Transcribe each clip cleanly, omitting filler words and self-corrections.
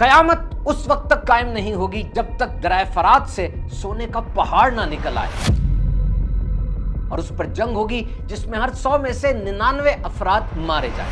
कयामत उस वक्त तक कायम नहीं होगी जब तक दरिया फरात से सोने का पहाड़ ना निकल आए और उस पर जंग होगी जिसमें हर 100 में से 99 अफराद मारे जाए।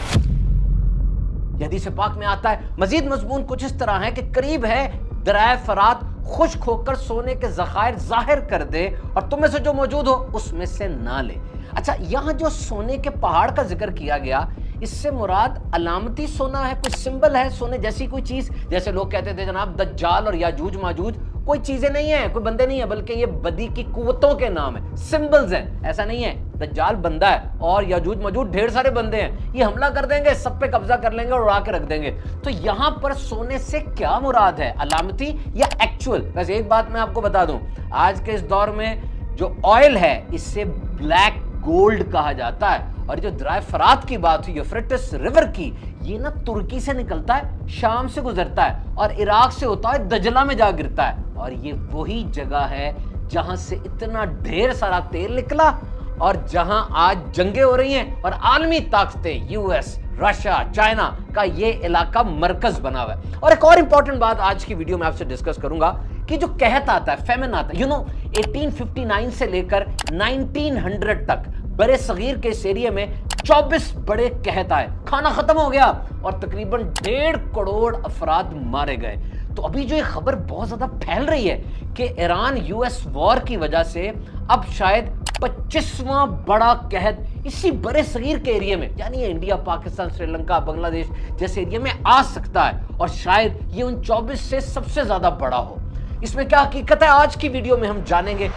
हदीस पाक में आता है, मजीद मजमून कुछ इस तरह है कि करीब है दरिया फरात खुश्क होकर सोने के ज़खायर जाहिर कर दे और तुम में से जो मौजूद हो उसमें से ना ले। अच्छा, यहां जो सोने के पहाड़ का जिक्र किया गया, इससे मुराद अलामती सोना है, कोई सिंबल है सोने जैसी कोई चीज? जैसे लोग कहते थे जनाब दज्जाल और याजूज माजूज कोई चीजें नहीं है, कोई बंदे नहीं है, बल्कि ये बदी की कुव्वतों के नाम है, सिंबल्स हैं। ऐसा नहीं है, दज्जाल बंदा है और याजूज माजूज ढेर सारे बंदे हैं, ये हमला कर देंगे, सब पे कब्जा कर लेंगे और उड़ा के रख देंगे। तो यहां पर सोने से क्या मुराद है, अलामती या एक्चुअल? वैसे एक बात मैं आपको बता दूं, आज के इस दौर में जो ऑयल है इससे ब्लैक गोल्ड कहा जाता है, और जो दरिया फरात की बात हुई यूफ्रेटिस रिवर की, ये ना तुर्की से निकलता है, शाम से गुजरता है और इराक से होता है दजला में जा गिरता है, और ये वही जगह है जहां से इतना ढेर सारा तेल निकला और जहां आज जंगें हो रही हैं और आलमी ताकतें यूएस, रशिया, चाइना का ये इलाका मरकज बना हुआ है। और एक और इंपॉर्टेंट बात आज की वीडियो में आपसे डिस्कस करूंगा कि जो कहत आता है, फेमिन आता है, 1859 से लेकर 1900 तक बड़े सगीर के इस एरिया में 24 बड़े कहत आए, खाना खत्म हो गया और तकरीबन 1.5 करोड़ अफराद मारे गए। तो अभी जो ये खबर बहुत ज्यादा फैल रही है कि ईरान यूएस वॉर की वजह से अब शायद 25वां बड़ा कहत इसी बड़े सगीर के एरिया में, यानी इंडिया, पाकिस्तान, श्रीलंका, बांग्लादेश जैसे एरिया में आ सकता है, और शायद ये उन 24 से सबसे ज्यादा बड़ा हो। इसमें क्या हकीकत है, आज की वीडियो में हम जानेंगे।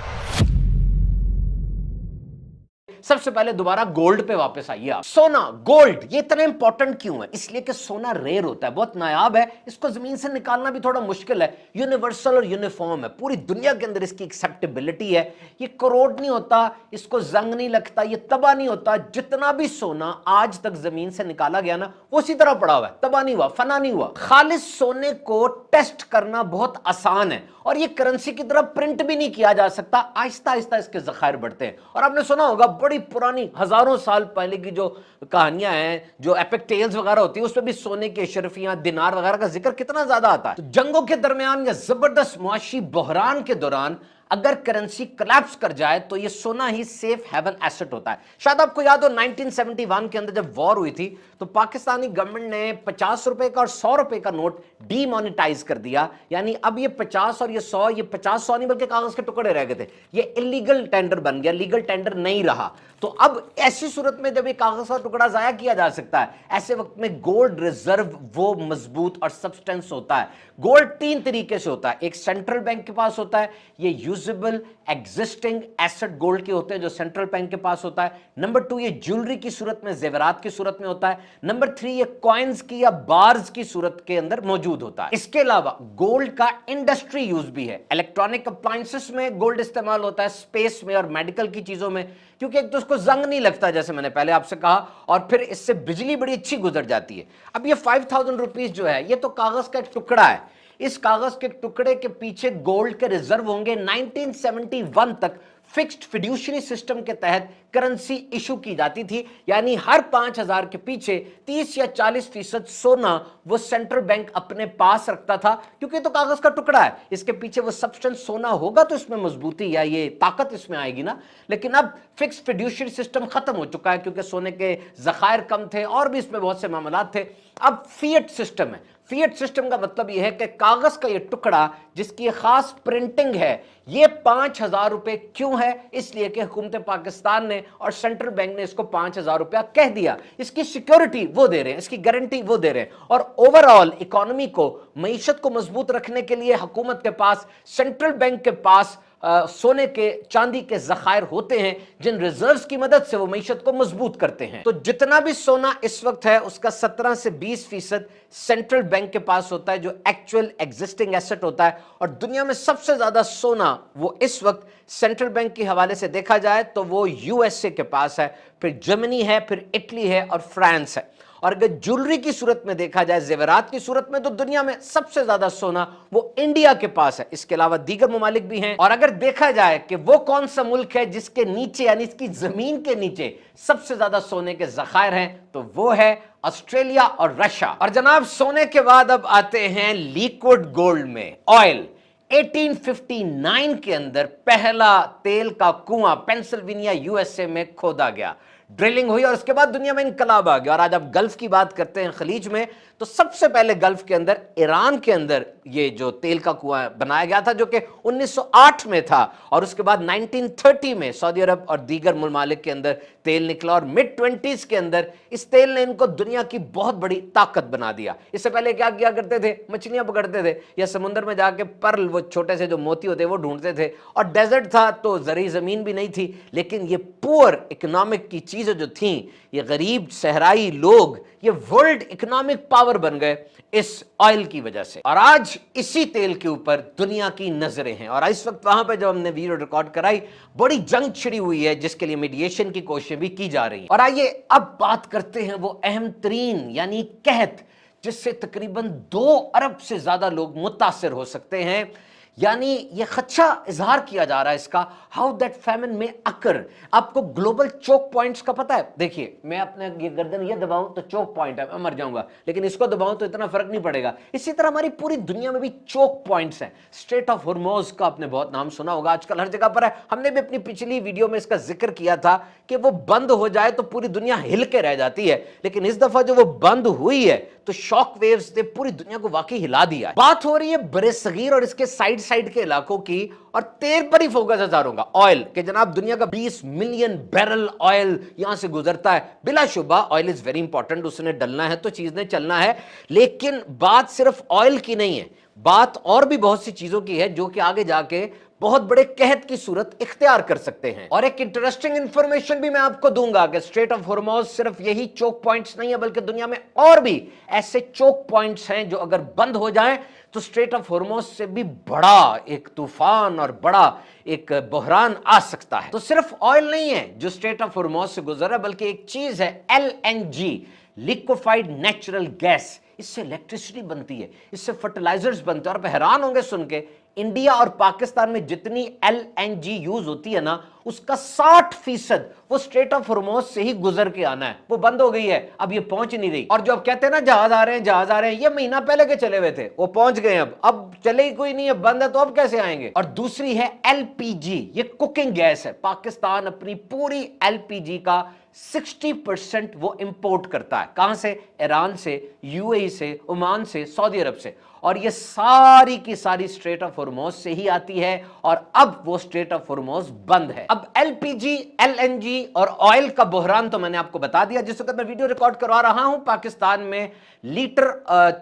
सबसे पहले दोबारा गोल्ड पे वापस आइए आप। सोना, गोल्ड, ये इतना इंपॉर्टेंट क्यों है? इसलिए कि सोना रेयर होता है, बहुत नायाब है, इसको जमीन से निकालना भी थोड़ा मुश्किल है, यूनिवर्सल और यूनिफॉर्म है, पूरी दुनिया के अंदर इसकी एक्सेप्टेबिलिटी है, ये करोड़ नहीं होता, इसको जंग नहीं लगता, ये तबाह नहीं होता। जितना भी सोना आज तक जमीन से निकाला गया ना, वो उसी तरह पड़ा हुआ है, तबाह नहीं हुआ, फना नहीं हुआ। खालिस सोने को टेस्ट करना बहुत आसान है और ये करेंसी की तरह प्रिंट भी नहीं किया जा सकता, आहिस्ता आहिस्ता इसके ज़खायर बढ़ते हैं। और आपने सुना होगा बड़ी पुरानी हजारों साल पहले की जो कहानियां हैं, जो एपिक टेल्स वगैरह होती है, उसमें भी सोने की अशरफियां, दिनार वगैरह का जिक्र कितना ज्यादा आता है। तो जंगों के दरमियान या जबरदस्त मुआशी बहरान के दौरान अगर करेंसी कोलैप्स कर जाए तो ये सोना ही सेफ हेवन एसेट होता है। शायद आपको याद हो 1971 के अंदर जब वॉर हुई थी तो पाकिस्तानी गवर्नमेंट ने 50 रुपए का और 100 रुपए का नोट डीमोनेटाइज कर दिया, यानी अब ये 50 और ये 100, ये 50-100 नहीं बल्कि कागज के टुकड़े रह गए थे, ये इलीगल टेंडर बन गया, लीगल टेंडर नहीं रहा। तो अब ऐसी सूरत में जब ये कागज का टुकड़ा जाया किया जा सकता है, ऐसे वक्त में गोल्ड रिजर्व वो मजबूत और सब्सटेंस होता है। गोल्ड 3 तरीके से होता है, एक सेंट्रल बैंक के पास होता है, ये यूजेबल एग्जिस्टिंग एसेट गोल्ड के होते हैं जो सेंट्रल बैंक के पास होता है। नंबर 2, ये ज्वेलरी की सूरत में, जेवरात की सूरत में होता है। नंबर 3, ये कॉइन्स की या बार्स की सूरत के अंदर मौजूद होता है। इसके अलावा गोल्ड का इंडस्ट्री यूज भी है, इलेक्ट्रॉनिक अप्लायंसेस में गोल्ड इस्तेमाल होता है, स्पेस में और मेडिकल की चीजों में, क्योंकि एक तो उसको जंग नहीं लगता जैसे मैंने पहले आपसे कहा, और फिर इससे बिजली बड़ी अच्छी गुजर जाती है। अब ये 5000 रुपीज जो है, ये तो कागज का एक टुकड़ा है, इस कागज के टुकड़े के पीछे गोल्ड के रिजर्व होंगे। 1971 तक फिक्स्ड फिड्यूशरी सिस्टम के तहत करेंसी इशू की जाती थी, यानी हर 5000 के पीछे 30 या 40% सोना वो सेंट्रल बैंक अपने पास रखता था, क्योंकि तो कागज का टुकड़ा है, इसके पीछे वो सब्सटेंस सोना होगा तो इसमें मजबूती या ये ताकत इसमें आएगी ना। लेकिन अब फिक्स्ड फिड्यूशरी सिस्टम खत्म हो चुका है क्योंकि सोने के ज़खायर कम थे और भी इसमें बहुत से मामलात थे। अब फिएट सिस्टम है। फिएट सिस्टम का मतलब यह है कि कागज का यह टुकड़ा जिसकी खास प्रिंटिंग है, ये 5000 रुपए क्यों है? इसलिए कि हुकूमत पाकिस्तान ने और सेंट्रल बैंक ने इसको 5000 रुपया कह दिया, इसकी सिक्योरिटी वो दे रहे हैं, इसकी गारंटी वो दे रहे हैं। और ओवरऑल इकोनॉमी को, मईशत को मजबूत रखने के लिए हुकूमत के पास, सेंट्रल बैंक के पास सोने के, चांदी के ज़खायर होते हैं जिन रिजर्व्स की मदद से वो मईशत को मजबूत करते हैं। तो जितना भी सोना इस वक्त है उसका 17 से 20% सेंट्रल बैंक के पास होता है जो एक्चुअल एग्जिस्टिंग एसेट होता है। और दुनिया में सबसे ज्यादा सोना वो इस वक्त सेंट्रल बैंक के हवाले से देखा जाए तो वो यूएसए के पास है, फिर जर्मनी है, फिर इटली है और फ्रांस है। और अगर ज्वेलरी की सूरत में देखा जाए, जेवरात की सूरत में, तो दुनिया में सबसे ज्यादा सोना वो इंडिया के पास है। इसके अलावा दीगर ममालिक भी हैं। और अगर देखा जाए कि वो कौन सा मुल्क है जिसके नीचे यानी इसकी जमीन के नीचे सबसे ज्यादा सोने के जखायर हैं, तो वो है ऑस्ट्रेलिया और रशिया। और जनाब, सोने के बाद अब आते हैं लिक्विड गोल्ड में, ऑयल। 1859 के अंदर पहला तेल का कुआं पेंसिल्वेनिया यूएसए में खोदा गया, ड्रिलिंग हुई और उसके बाद दुनिया में इनकलाब आ गया। और आज आप गल्फ की बात करते हैं, खलीज में, तो सबसे पहले गल्फ के अंदर ईरान के अंदर ये जो तेल का कुआं बनाया गया था, जो कि 1908 में था, और उसके बाद 1930 में सऊदी अरब और दीगर ममालिक के अंदर तेल निकला, और मिड 20s के अंदर इस तेल ने इनको दुनिया की बहुत बड़ी ताकत बना दिया। इससे पहले क्या किया करते थे, मछलियां पकड़ते थे या समुद्र में जाके पर्ल, वो छोटे से जो मोती होते वो ढूंढते थे, और डेजर्ट था तो जरी जमीन भी नहीं थी। लेकिन ये पुअर इकोनॉमिक की चीजें जो थी, ये गरीब सहराई लोग, ये वर्ल्ड इकोनॉमिक पावर बन गए इस ऑयल की वजह से। और आज इसी तेल के ऊपर दुनिया की नजरें हैं। और इस वक्त वहां पे जब हमने वीडियो रिकॉर्ड कराई, बड़ी जंग छिड़ी हुई है, जिसके लिए मीडिएशन की कोशिशें भी की जा रही हैं। और आइए अब बात करते हैं वो अहम तरीन यानी कहत, जिससे तकरीबन 2 अरब से ज्यादा लोग मुतासिर हो सकते हैं। यानी ये खदशा इजहार किया जा रहा है इसका, हाउ दैट फैमिन में अकर। आपको ग्लोबल चोक पॉइंट्स का पता है? देखिए, मैं अपने ये गर्दन ये दबाऊं तो चोक पॉइंट है, मैं मर जाऊंगा, लेकिन इसको दबाऊं तो इतना फर्क नहीं पड़ेगा। इसी तरह हमारी पूरी दुनिया में भी चोक पॉइंट्स हैं। स्ट्रेट ऑफ हॉर्मोज का आपने बहुत नाम सुना होगा, आजकल हर जगह पर है। हमने भी अपनी पिछली वीडियो में इसका जिक्र किया था कि वो बंद हो जाए तो पूरी दुनिया हिल के रह जाती है, लेकिन इस दफा जो वो बंद हुई है तो शॉक वेव्स ने पूरी दुनिया को वाकई हिला दिया है। बात हो रही है बड़े सगीर और इसके साइड के इलाकों की, और तेल पर ही फोकस हजारों का, ऑयल के। जनाब, दुनिया का 20 मिलियन बैरल ऑयल यहां से गुजरता है। बिलाशुबा ऑयल इज वेरी इंपॉर्टेंट, उसने डलना है तो चीज ने चलना है। लेकिन बात सिर्फ ऑयल की नहीं है, बात और भी बहुत सी चीजों की है जो कि आगे जाके बहुत बड़े कहत की सूरत इख्तियार कर सकते हैं। और एक इंटरेस्टिंग इंफॉर्मेशन भी मैं आपको दूंगा कि स्ट्रेट ऑफ हॉर्मोज सिर्फ यही चोक पॉइंट्स नहीं है, बल्कि दुनिया में और भी ऐसे चोक पॉइंट्स हैं जो अगर बंद हो जाएं तो स्ट्रेट ऑफ हॉर्मोज से भी बड़ा एक तूफान और बड़ा एक बहरान आ सकता है। तो सिर्फ ऑयल नहीं है जो स्ट्रेट ऑफ हॉर्मोज से गुजर रहा है, बल्कि एक चीज है LNG, लिक्विफाइड नेचुरल गैस। इससे इलेक्ट्रिसिटी बनती है, इससे फर्टिलाइजर्स बनते हैं। और आप हैरान होंगे सुन के, इंडिया और पाकिस्तान में जितनी LNG यूज होती है ना, उसका 60% वो स्ट्रेट ऑफ हॉर्मोज से ही गुजर के आना है। वो बंद हो गई है, अब ये पहुंच नहीं रही। और जो अब कहते हैं ना जहाज आ रहे हैं, जहाज आ रहे हैं, ये महीना पहले के चले हुए थे, वो पहुंच गए। अब चले ही कोई नहीं है, बंद है, तो अब कैसे आएंगे? और दूसरी है LPG, ये कुकिंग गैस है। पाकिस्तान अपनी पूरी LPG का 60% वो इंपोर्ट करता है। कहां से? ईरान से, UAE से, ओमान से, सऊदी अरब से। और ये सारी की सारी स्ट्रेट ऑफ हॉर्मोज से ही आती है, और अब वो स्ट्रेट ऑफ हॉर्मोज बंद है। अब LPG, LNG और ऑयल का बहरान तो मैंने आपको बता दिया। जिस वक्त मैं वीडियो रिकॉर्ड करवा रहा हूं, पाकिस्तान में लीटर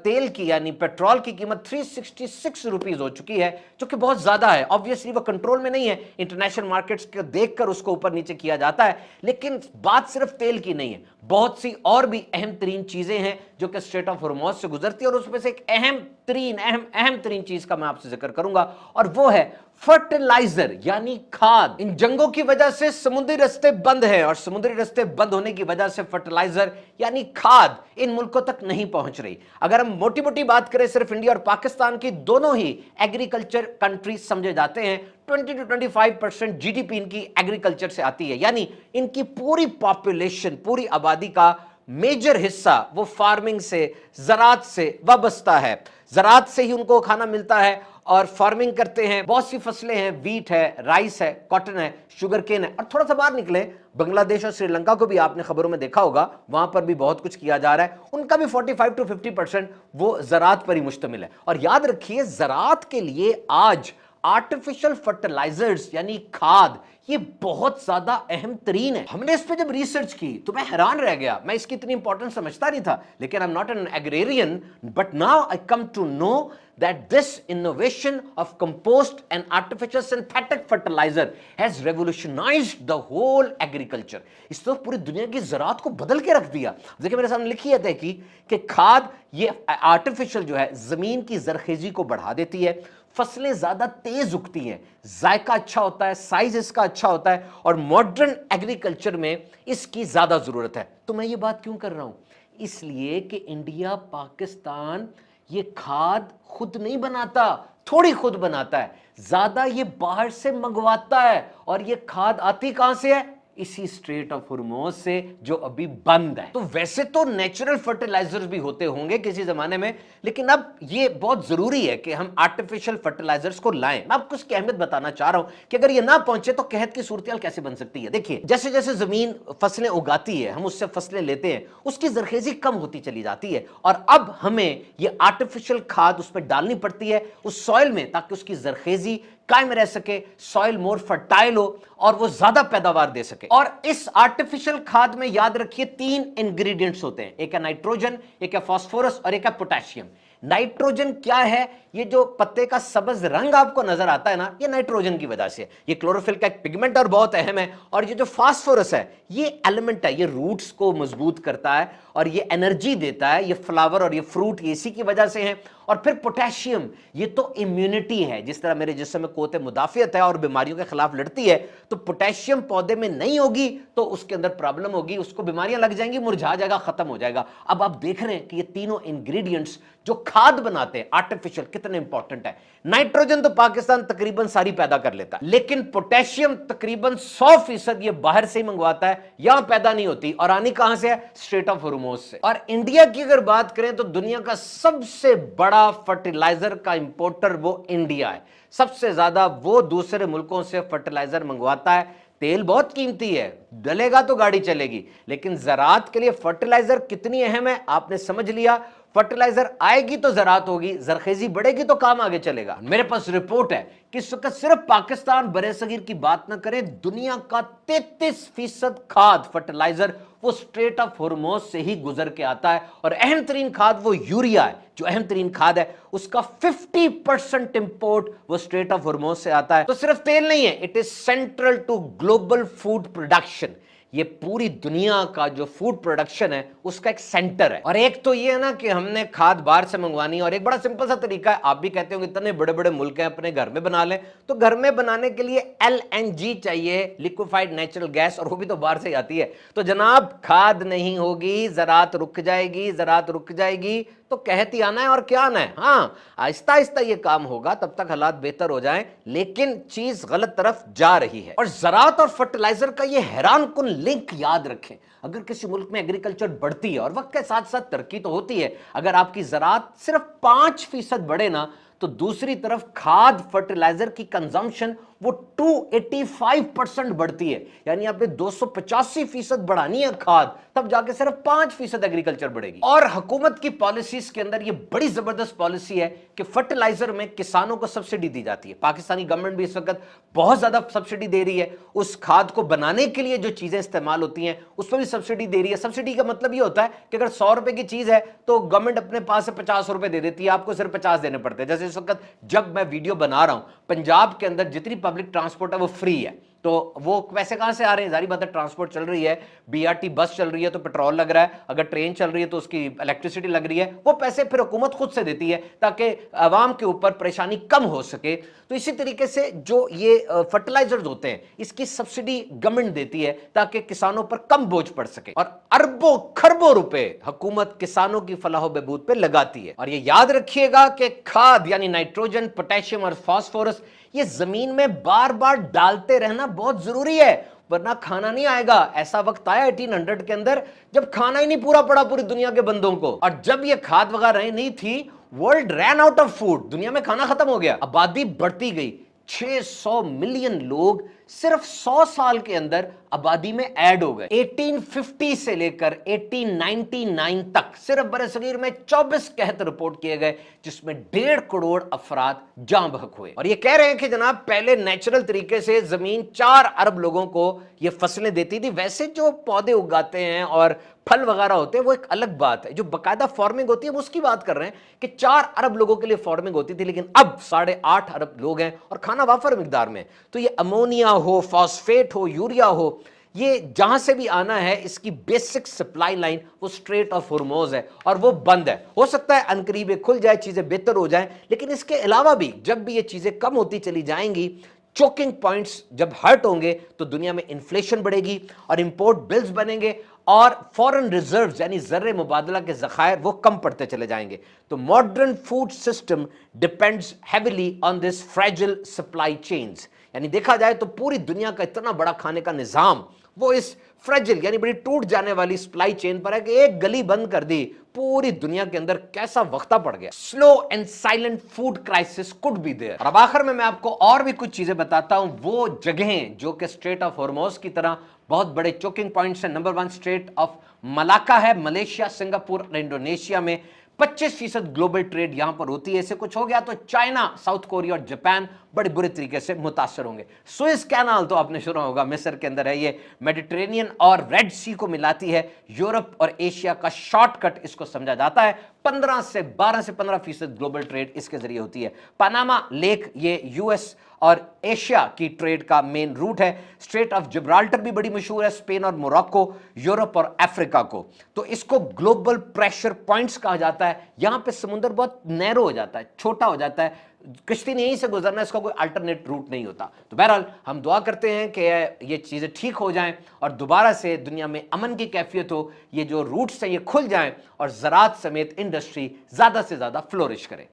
तेल की यानी पेट्रोल की कीमत 366 रुपीज हो चुकी है, जो कि बहुत ज्यादा है। ऑब्वियसली वो कंट्रोल में नहीं है, इंटरनेशनल मार्केट्स को देखकर उसको ऊपर नीचे किया जाता है। लेकिन बात सिर्फ तेल की नहीं है, बहुत सी और भी अहम तरीन चीजें हैं जो कि स्ट्रेट ऑफ हॉर्मोज से गुजरती है। और उसमें से एक अहम तरीन चीज का मैं आपसे जिक्र करूंगा, और वो है फर्टिलाइजर यानी खाद। इन जंगों की वजह से समुद्री रास्ते बंद हैं, और समुद्री रास्ते बंद होने की वजह से फर्टिलाइजर यानी खाद इन मुल्कों तक नहीं पहुंच रही। अगर हम मोटी मोटी बात करें, सिर्फ इंडिया और पाकिस्तान की, दोनों ही एग्रीकल्चर कंट्री समझे जाते हैं। 20 to 25% GDP इनकी एग्रीकल्चर से आती है, यानी इनकी पूरी पॉपुलेशन, पूरी आबादी का मेजर हिस्सा वो फार्मिंग से, ज़राअत से वाबस्ता है। ज़राअत से ही उनको खाना मिलता है, और फार्मिंग करते हैं। बहुत सी फसलें हैं, वीट है, राइस है, कॉटन है, शुगर केन है। और थोड़ा सा बाहर निकले, बांग्लादेश और श्रीलंका को भी आपने खबरों में देखा होगा, वहां पर भी बहुत कुछ किया जा रहा है। उनका भी 45 to 50% वो ज़राअत पर ही मुश्तमिल है। और याद रखिए, ज़राअत के लिए आज आर्टिफिशियल फर्टिलाइजर्स यानी खाद, ये बहुत ज्यादा अहम तरीन है। हमने इस पे जब रिसर्च की तो मैं हैरान रह गया। मैं इसकी इतनी इंपॉर्टेंस समझता नहीं था, लेकिन I am not an agrarian, but now I come to know that this innovation of compost and artificial synthetic fertilizer has revolutionized the whole agriculture. इस तो पूरी दुनिया की ज़राअत को बदल के रख दिया। देखिए मेरे सामने लिखी है कि खाद ये आर्टिफिशियल जो है जमीन की जरखेजी को बढ़ा देती है, फसलें ज्यादा तेज उगती हैं, जायका अच्छा होता है, साइज इसका अच्छा होता है, और मॉडर्न एग्रीकल्चर में इसकी ज्यादा जरूरत है। तो मैं ये बात क्यों कर रहा हूं? इसलिए कि इंडिया पाकिस्तान ये खाद खुद नहीं बनाता, थोड़ी खुद बनाता है, ज्यादा ये बाहर से मंगवाता है। और ये खाद आती कहां से है? इसी स्ट्रेट ऑफ हुर्मुज से जो अभी बंद है। तो वैसे तो नेचुरल फर्टिलाइजर्स भी होते होंगे किसी जमाने में, लेकिन अब ये बहुत जरूरी है कि हम आर्टिफिशियल फर्टिलाइजर्स को लाएं। मैं आपको इसकी अहमियत बताना चाह रहा हूं कि अगर ये ना पहुंचे तो कहत की सूरत कैसे बन सकती है। देखिए, जैसे जैसे जमीन फसलें उगाती है, हम उससे फसलें लेते हैं, उसकी जरखेजी कम होती चली जाती है, और अब हमें ये आर्टिफिशियल खाद उस पर डालनी पड़ती है उस सॉइल में, ताकि उसकी जरखेजी कायम रह सके, सॉइल मोर फर्टाइल हो और वो ज्यादा पैदावार दे सके। और इस आर्टिफिशियल खाद में याद रखिए 3 इंग्रेडिएंट्स होते हैं, एक है नाइट्रोजन, एक है फास्फोरस और एक है पोटेशियम। नाइट्रोजन क्या है? ये जो पत्ते का सब्ज रंग आपको नजर आता है ना, ये नाइट्रोजन की वजह से। ये क्लोरोफिल का एक पिगमेंट और बहुत अहम है। और ये जो फास्फोरस है, ये एलिमेंट है, ये रूट्स को मजबूत करता है और ये एनर्जी देता है। ये फ्लावर और ये फ्रूट ये इसी की वजह से है। और फिर पोटेशियम, ये तो इम्यूनिटी है। जिस तरह मेरे जिस्म में क़ुव्वत मुदाफ़ियत है और बीमारियों के खिलाफ लड़ती है, तो पोटेशियम पौधे में नहीं होगी तो उसके अंदर प्रॉब्लम होगी, उसको बीमारियां लग जाएंगी, मुरझा जाएगा, खत्म हो जाएगा। अब आप देख रहे हैं कि ये तीनों इंग्रेडिएंट्स जो खाद बनाते हैं आर्टिफिशियल, कितने इंपॉर्टेंट है। नाइट्रोजन तो पाकिस्तान तकरीबन सारी पैदा कर लेता है, लेकिन पोटेशियम तकरीबन 100% ये बाहर से ही मंगवाता है, यहां पैदा नहीं होती। और आनी कहां से है? स्ट्रेट ऑफ हुर्मुज से। और इंडिया की अगर बात करें तो दुनिया का सबसे बड़ा फर्टिलाइजर का इंपोर्टर वो इंडिया है। सबसे ज्यादा वो दूसरे मुल्कों से फर्टिलाइजर मंगवाता है। तेल बहुत कीमती है, डलेगा तो गाड़ी चलेगी, लेकिन ज़राअत के लिए फर्टिलाइजर कितनी अहम है आपने समझ लिया। फर्टिलाइजर आएगी तो ज़राअत होगी, जरखेजी बढ़ेगी तो काम आगे चलेगा। मेरे पास रिपोर्ट है कि इस वक्त सिर्फ पाकिस्तान बरे-सगीर की बात ना करें, दुनिया का 33% खाद फर्टिलाइजर वो स्ट्रेट ऑफ हुर्मुज से ही गुजर के आता है। और अहम तरीन खाद वो यूरिया है, जो अहम तरीन खाद है उसका 50% इंपोर्ट वो स्ट्रेट ऑफ हुर्मुज से आता है। तो सिर्फ तेल नहीं है, it is central to global food production. ये पूरी दुनिया का जो फूड प्रोडक्शन है उसका एक सेंटर है। और एक तो ये है ना कि हमने खाद बाहर से मंगवानी, और एक बड़ा सिंपल सा तरीका है, आप भी कहते हो इतने बड़े बड़े मुल्क हैं, अपने घर में बना लें, तो घर में बनाने के लिए LNG चाहिए, लिक्विफाइड नेचुरल गैस, और वो भी तो बाहर से आती है। तो जनाब खाद नहीं होगी, ज़राअत रुक जाएगी, ज़राअत रुक जाएगी तो कहती आना है और क्या आना है। हाँ, आहिस्ता आहिस्ता ये काम होगा, तब तक हालात बेहतर हो जाएं, लेकिन चीज गलत तरफ जा रही है। और ज़राअत और फर्टिलाइजर का ये हैरान कुन लिंक याद रखें। अगर किसी मुल्क में एग्रीकल्चर बढ़ती है और वक्त के साथ साथ तरक्की तो होती है, अगर आपकी ज़राअत सिर्फ 5% बढ़े ना, तो दूसरी तरफ खाद फर्टिलाइजर की कंजम्पशन वो 285% बढ़ती है। यानी आपने 285% बढ़ानी है खाद, तब जाके सिर्फ 5% एग्रीकल्चर बढ़ेगी। और हुकूमत की पॉलिसीज के अंदर ये बड़ी जबरदस्त पॉलिसी है कि फर्टिलाइजर में किसानों को सब्सिडी दी जाती है। पाकिस्तानी गवर्नमेंट भी इस वक्त बहुत ज्यादा सब्सिडी दे रही है। उस खाद को बनाने के लिए जो चीजें इस्तेमाल होती हैं उस पर भी सब्सिडी दे रही है। सब्सिडी का मतलब ये होता है कि अगर 100 रुपए की चीज है तो गवर्नमेंट अपने पास से 50 रुपए दे देती है, आपको सिर्फ 50 देने पड़ते हैं। जैसे इस वक्त जब मैं वीडियो बना रहा हूं, पंजाब के अंदर जितनी पब्लिक ट्रांसपोर्ट है वो फ्री है, तो वो पैसे कहां से आ रहे हैं? जारी बात है, ट्रांसपोर्ट चल रही है, BRT बस चल रही है तो पेट्रोल लग रहा है, अगर ट्रेन चल रही है तो उसकी इलेक्ट्रिसिटी लग रही है, वो पैसे फिर हुकूमत खुद से देती है ताकि आवाम के ऊपर परेशानी कम हो सके। तो इसी तरीके से जो ये फर्टिलाइजर्स होते हैं इसकी सब्सिडी गवर्नमेंट देती है ताकि किसानों पर कम बोझ पड़ सके। और अरबों खरबों रुपए हुकूमत किसानों की फलाह बहबूद पे लगाती है। और ये याद रखिएगा कि खाद यानी नाइट्रोजन, पोटेशियम और फास्फोरस ये जमीन में बार बार डालते रहना बहुत जरूरी है, वरना खाना नहीं आएगा। ऐसा वक्त आया 1800 के अंदर जब खाना ही नहीं पूरा पड़ा पूरी दुनिया के बंदों को, और जब ये खाद वगैरह नहीं थी, world ran out of food, दुनिया में खाना खत्म हो गया, आबादी बढ़ती गई। 600 मिलियन लोग सिर्फ 100 साल के अंदर आबादी में ऐड हो गए। 1850 से लेकर 1899 तक सिर्फ बरसगीर में 24 कहत रिपोर्ट किए गए, जिसमें 1.5 करोड़ अफराद जान बहक हुए। और ये कह रहे हैं कि जनाब पहले नेचुरल तरीके से जमीन 4 अरब लोगों को ये फसलें देती थी। वैसे जो पौधे उगाते हैं और फल वगैरह होते हैं वो एक अलग बात है, जो बाकायदा फार्मिंग होती है वो उसकी बात कर रहे हैं कि 4 अरब लोगों के लिए फार्मिंग होती थी, लेकिन अब 8.5 अरब लोग हैं और खाना वाफर मिकदार में। तो ये अमोनिया हो, फॉस्फेट हो, यूरिया हो, ये जहां से भी आना है इसकी बेसिक सप्लाई लाइन वो स्ट्रेट ऑफ हुर्मुज है और वो बंद है। हो सकता है अनकरीब खुल जाए, चीजें बेहतर हो जाएं, लेकिन इसके अलावा भी जब भी ये चीजें कम होती चली जाएंगी, चोकिंग पॉइंट्स जब हर्ट होंगे तो दुनिया में इन्फ्लेशन बढ़ेगी और इंपोर्ट बिल्स बनेंगे और फॉरेन रिजर्व्स यानी ज़र मुबादला के ज़खायर वो कम पड़ते चले जाएंगे। तो modern food system depends heavily on this fragile supply chains, यानी देखा जाए तो पूरी दुनिया का इतना बड़ा खाने का निज़ाम वो इस फ्रेजिल यानी बड़ी टूट जाने वाली सप्लाई चेन पर है कि एक गली बंद कर दी, पूरी दुनिया के अंदर कैसा वक्ता पड़ गया। Slow and silent food crisis could be there. और अब आखिर में मैं आपको और भी कुछ चीजें बताता हूं, वो जगहें जो कि स्ट्रेट ऑफ हॉर्मोज की तरह बहुत बड़े चोकिंग पॉइंट्स हैं। नंबर 1 स्ट्रेट ऑफ मलाका है, मलेशिया, सिंगापुर और इंडोनेशिया में 25% ग्लोबल ट्रेड यहां पर होती है। ऐसे कुछ हो गया तो चाइना, साउथ कोरिया और जापान बड़े बुरे तरीके से मुतासर होंगे। सुएज कैनाल तो आपने सुना होगा, मिस्र के अंदर है, ये मेडिटेरेनियन और रेड सी को मिलाती है। यूरोप और एशिया का शॉर्टकट इसको समझा जाता है। 12 से 15% ग्लोबल ट्रेड इसके जरिए होती है। पनामा लेक ये यूएस और एशिया की ट्रेड का मेन रूट है। स्ट्रेट ऑफ जिब्राल्टर भी बड़ी मशहूर है, स्पेन और मोरक्को, यूरोप और अफ्रीका को। तो इसको ग्लोबल प्रेशर पॉइंट्स कहा जाता है। यहां पे समुद्र बहुत नैरो हो जाता है, छोटा हो जाता है, कश्ती ने यहीं से गुजरना, इसका कोई अल्टरनेट रूट नहीं होता। तो बहरहाल हम दुआ करते हैं कि ये चीज़ें ठीक हो जाएं और दोबारा से दुनिया में अमन की कैफियत हो, ये जो रूट्स हैं ये खुल जाएं और ज़राअत समेत इंडस्ट्री ज़्यादा से ज़्यादा फ्लोरिश करे।